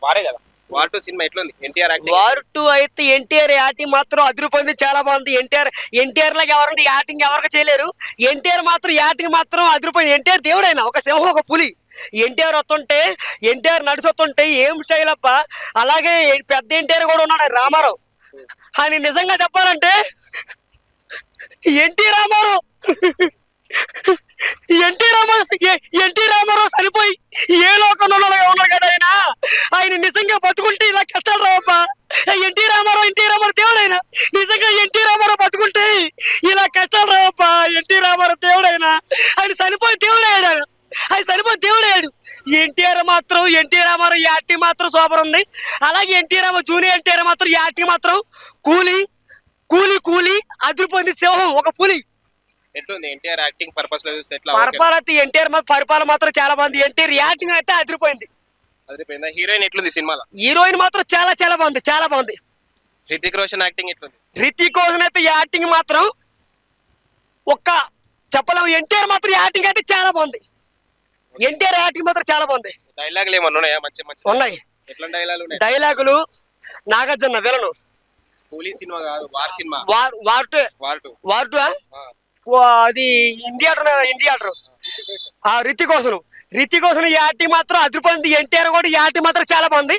వారే కదా. War 2 cinema ఎట్లుంది? ఎన్టీఆర్ యాక్టింగ్. వార్ 2 అయితే ఎన్టీఆర్ యాక్టింగ్ మాత్రం అదిరిపోయింది, చాలా బాగుంది. ఎన్టీఆర్ లాగా ఎవరంటే యాక్టింగ్ ఎవరికి చేయలేరు. ఎన్టీఆర్ మాత్రం యాక్టింగ్ మాత్రం అదిరిపోయింది. ఎన్టీఆర్ దేవుడైనా ఒక సింహం ఒక పులి. ఎన్టీఆర్ వస్తుంటే, ఎన్టీఆర్ నడుచుతుంటే ఏం స్టైల్ అప్ప. అలాగే పెద్ద ఎన్టీఆర్ కూడా ఉన్నాడు, రామారావు. అని నిజంగా చెప్పాలంటే ఎన్టీ రామారావు ఎన్టీ రామారావు చనిపోయి ఏ లోకంలో ఉన్నాడు కదా ఆయన నిజంగా బతుకుంటే ఇలా కష్టాలు రావబ్బా. ఎన్టీ రామారావు దేవుడైనా నిజంగా ఎన్టీ రామారావు బతుకుంటే ఇలా కష్టాలు రావబ్బా. ఎన్టీ రామారావు దేవుడైనా ఆయన చనిపోయి దేవుడయ్యాడు. ఎన్టీ రామారావు యాక్టింగ్ మాత్రం సూపర్ ఉంది. అలాగే జూనియర్ ఎన్టీఆర్ మాత్రం యాక్టింగ్ మాత్రం కూలి అదిరిపోయింది, సింహం ఒక పులి. ఎట్లుంది ఎన్టీఆర్ యాక్టింగ్ పర్పస్ లో చూస్తే ఎట్లా? అయితే ఎన్టీఆర్ పరిపాలన మాత్రం చాలా బాగుంది. ఎన్టీఆర్ యాక్టింగ్ అయితే అదిరిపోయిందా? హీరోయిన్ ఎట్లుంది సినిమాలో? హీరోయిన్ మాత్రం చాలా బాగుంది. రితిక్ రోషన్ యాక్టింగ్ ఎట్లుంది? రితిక్ రోషన్ అయితే యాక్టింగ్ మాత్రం ఒక్క చెప్పలేము. ఎన్టీఆర్ మాత్రం యాక్టింగ్ అయితే చాలా బాగుంది. ఎన్టీఆర్ యాక్టింగ్ మాత్రం చాలా బాగుంది. డైలాగులు ఏమన్నా ఉన్నాయా? మంచి ఉన్నాయి. ఎట్లా డైలాగులు ఉన్నాయి? డైలాగులు నాగార్జున విలను. కూలీ సినిమా కాదు, వార్ సినిమా. వార్ 2 అది హిందీ ఆర్డర్. రితిక్ రోషన్ యాక్టింగ్ మాత్రం అదిరిపోయింది. ఎన్టీఆర్ కూడా యాక్టింగ్ మాత్రం చాలా బాగుంది.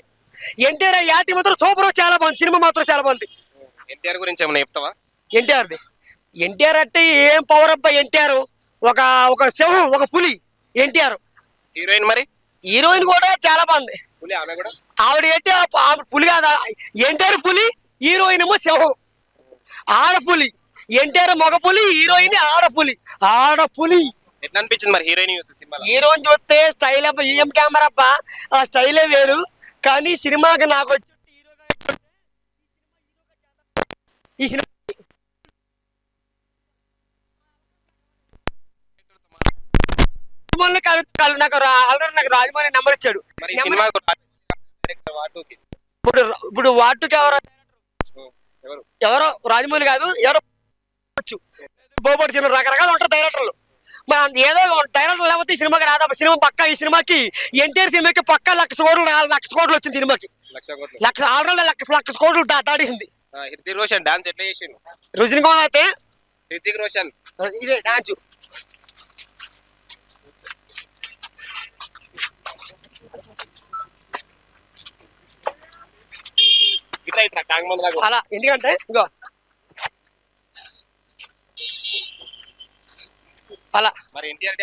ఎన్టీఆర్ యాక్టింగ్ మాత్రం సూపర్, చాలా బాగుంది. సినిమా మాత్రం చాలా బాగుంది. ఎన్టీఆర్ గురించి ఏమన్నా చెప్తావా? ఎన్టీఆర్ అంటే ఏం పవర్ అబ్బా. ఎన్టీఆర్ ఒక సింహం ఒక పులి. ఎన్టీఆర్ హీరోయిన్ కూడా చాలా బాగుంది. ఆవిడ ఏంటి పులి కాదా? ఎన్టీఆర్ పులి, హీరోయిన్ ఏమో సింహం ఆడపులి. ఎన్టీఆర్ మగ పులి, హీరోయిన్ ఆడపులి. ఎట్లా అనిపించింది మరి హీరోయిన్ చూస్తే స్టైల్ అబ్బా, ఏం కెమెరా అబ్బా, ఆ స్టైలే వేరు. కానీ సినిమాకి నాకు వచ్చి ఈ సినిమా నాకు రాజమౌళి నెంబర్ ఇచ్చాడు. ఇప్పుడు వాటుకి ఎవరో రాజమౌళి కాదు, ఎవరో బోబోటి సినిమా రకరకాలు ఉంటారు డైరెక్టర్లు. ఏదో డైరెక్టర్ లేకపోతే ఈ సినిమాకి రాదా? సినిమా పక్క ఈ సినిమాకి ఎన్టీఆర్ సినిమాకి పక్క 1,00,00,000 కోట్లు వచ్చింది. సినిమాకి ఆల్రెడీ 1,00,00,000 కోట్లు దాటేసింది. రజనీకాంత్ అయితే రితిక్ రోషన్ ఇదే డాన్స్. అలా ఎందుకంటే ఇంకో అలా మరి ఎన్టీఆర్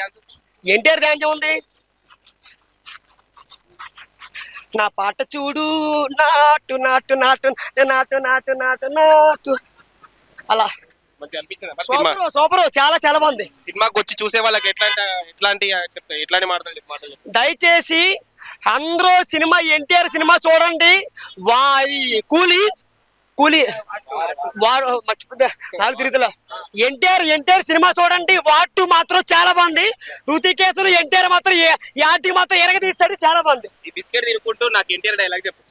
డాన్స్ ఉంది. నా పాట చూడు, నాటు నాటు నాటు నాటు నాటు నాటు నాటు అలా సూపర్, చాలా బాగుంది. సినిమాకి వచ్చి చూసే వాళ్ళకి ఎట్లాంటి దయచేసి అందరూ ఎన్టీఆర్ సినిమా చూడండి. ఎన్టీఆర్ సినిమా చూడండి. వార్ 2 మాత్రం చాలా బాగుంది. ఋతికేశన్ ఎన్టీఆర్ మాత్రం యాటి మాత్రం ఎరగదీస్తాడు, చాలా బాగుంది. బిస్కెట్ తినుకుంటూ నాకు ఎన్టీఆర్ డైలాగ్ చెప్పు.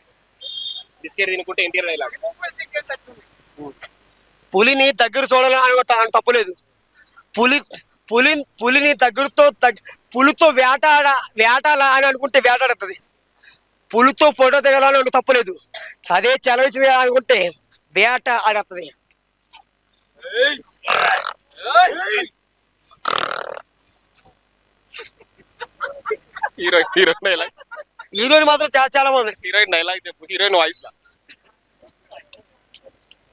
బిస్కెట్ తినుకుంటూ ఎన్టీఆర్ డైలాగ్. పులిని దగ్గర చూడాలని తప్పులేదు. పులిని పులితో వేటాడ అని అనుకుంటే వేటాడుతుంది. పులితో ఫోటో దిగాలని తప్పులేదు. అదే చలవించింది అనుకుంటే వేట ఆడుతుంది. హీరోయిన్ మాత్రం చాలా బాగుంది. హీరోయిన్ డైలాగ్ చెప్పు. హీరోయిన్ వాయిస్ లా.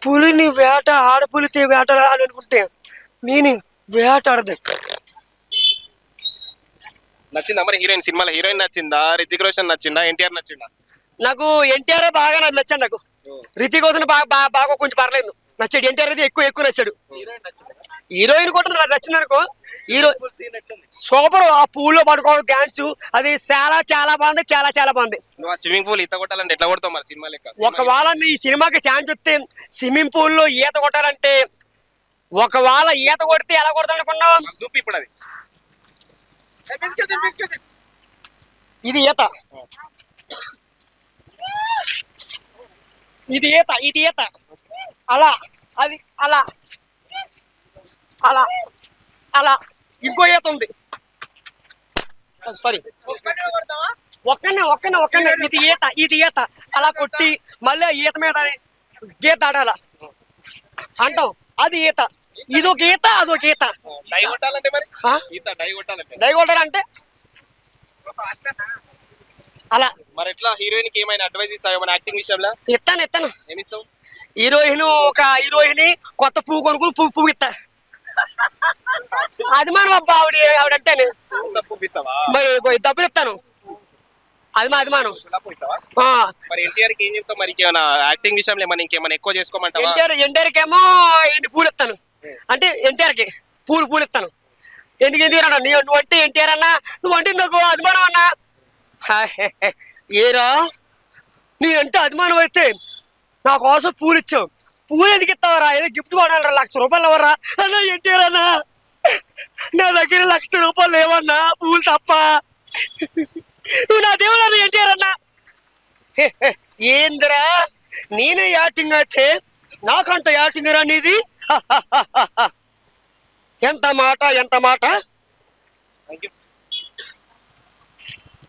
పులిని ఆడపులితో వేటాడ అని అనుకుంటే మీనింగ్ వేటాడదు. నచ్చిందా మరి హీరోయిన్? సినిమాలో హీరోయిన్ నచ్చిందా? రితిక్ రోషన్ నచ్చిందా? ఎన్టీఆర్ నచ్చిందా? నాకు ఎన్టీఆర్ బాగా నచ్చాడు. నాకు రితిక్ రోషన్ బాగా కొంచెం పర్లేదు నచ్చాడు. ఎన్టీఆర్ అయితే ఎక్కువ నచ్చాడు. హీరోయిన్ కూడా నాకు నచ్చింది అనుకో. సూపర్. ఆ పూల్లో పడుకోవడం డాన్స్ అది చాలా బాగుంది. చాలా బాగుంది. స్విమ్మింగ్ పూల్ ఈత కొట్టాలంటే ఎట్లా కొడతావు మరి సినిమా లెక్క? ఒకవేళ ఈ సినిమాకి ఛాన్స్ వస్తే స్విమ్మింగ్ పూల్ లో ఈత కొట్టాలంటే ఒకవేళ ఈత కొడితే ఎలా కొడతాను అనుకున్నావు? చూపి ఇప్పుడు అది. ఇది ఈత, ఇది ఈత అలా, అది అలా అలా అలా ఇంకో ఈత ఉంది. సారీ ఒక్కనే ఇది ఈత అలా కొట్టి మళ్ళీ ఈత మీద గీత ఆడాల అంటాం. అది ఈత. ఇదొక ఈత, అదొక ఈత. డై కొట్టాలంటే మరి ఆ? ఈత డై కొట్టాలంటే డై కొట్టాలంటే అలా. మరి ఎట్లా హీరోయిన్ కి ఏమైనా అడ్వైస్ ఇస్తావు ఏమైనా యాక్టింగ్ విషయంలో? ఇస్తాను. ఏమి ఇస్తావు? హీరోయిన్ కొత్త పువ్వు కొనుక్కుని పువ్వు ఇస్తా. అది మనం అబ్బా ఆవిడంటేనే పువ్వు ఇస్తావా? మరి డబ్బులు ఇస్తాను. అది మా అభిమానం. పువ్వు ఇస్తావా? మరి ఎన్టీఆర్ కి ఏం చెప్తావు? మరి ఇంకేమైనా యాక్టింగ్ విషయంలో ఏమైనా ఇంకేమైనా ఎక్కువ చేసుకోమంటావా? ఎన్టీఆర్కి ఏమో ఇది పూలు ఇస్తాను. అంటే ఎన్టీఆర్కి పూలు ఇస్తాను. ఎందుకంటే నువ్వు అంటే ఎన్టీఆర్ అన్నా, నువ్వు అంటే నాకు అభిమానం అన్నా. ఏరా నీ అంటే అభిమానం అయితే నా కోసం పూలు ఇచ్చావు. పూలు ఎందుకు ఇస్తావరా? ఏదో గిఫ్ట్ కొనాలరా, ₹1,00,000 ఎవరా అన్నా. ఎన్టీఆర్ అన్నా నా దగ్గర ₹1,00,000 లేవన్నా, పూలు తప్ప. నువ్వు నా దేవుడు అన్న ఎన్టీఆర్ అన్నా. ఏందిరా నేనే యాక్టింగ్ అయితే నాకంట యాక్టింగ్ రా నీది. ఎంత మాట. Thank you.